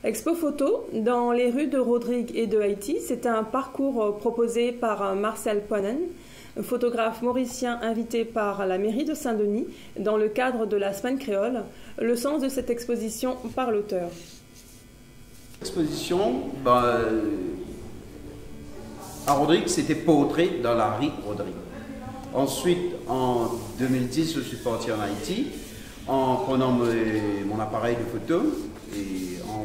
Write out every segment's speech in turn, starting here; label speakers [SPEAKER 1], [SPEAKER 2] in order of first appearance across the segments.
[SPEAKER 1] Expo photo dans les rues de Rodrigue et de Haïti, c'est un parcours proposé par Marcel Poinen, photographe mauricien invité par la mairie de Saint-Denis dans le cadre de la Semaine créole. Le sens de cette exposition par l'auteur.
[SPEAKER 2] L'exposition à Rodrigue, c'était portrait dans la rue Rodrigue. Ensuite, en 2010, je suis parti en Haïti en prenant mon appareil de photo et en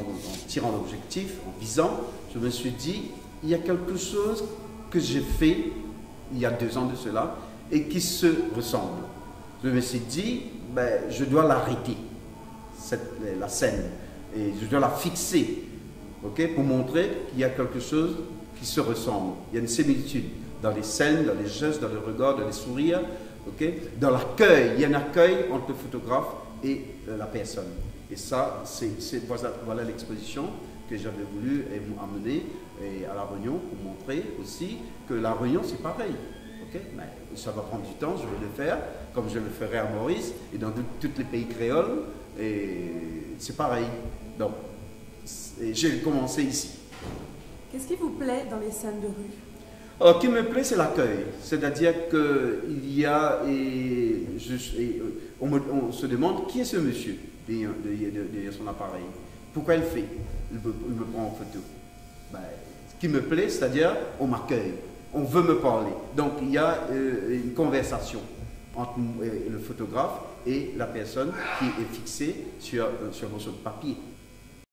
[SPEAKER 2] tirant l'objectif, en visant, je me suis dit, il y a quelque chose que j'ai fait il y a 2 ans de cela et qui se ressemble. Je me suis dit, je dois l'arrêter, la scène, et je dois la fixer, pour montrer qu'il y a quelque chose qui se ressemble. Il y a une similitude dans les scènes, dans les gestes, dans le regard, dans les sourires, dans l'accueil. Il y a un accueil entre le photographe et la personne. Et ça, voilà l'exposition que j'avais voulu amener à La Réunion pour montrer aussi que La Réunion, c'est pareil. Mais ça va prendre du temps, je vais le faire, comme je le ferai à Maurice et dans tous les pays créoles. Et c'est pareil. Donc, j'ai commencé ici.
[SPEAKER 1] Qu'est-ce qui vous plaît dans les scènes de rue?
[SPEAKER 2] Alors, ce qui me plaît, c'est l'accueil. C'est-à-dire qu'il y a, on se demande qui est ce monsieur derrière son appareil. Pourquoi il fait? Il me prend en photo. Ce qui me plaît, c'est-à-dire on m'accueille, on veut me parler. Donc il y a une conversation entre le photographe et la personne qui est fixée sur un morceau de papier.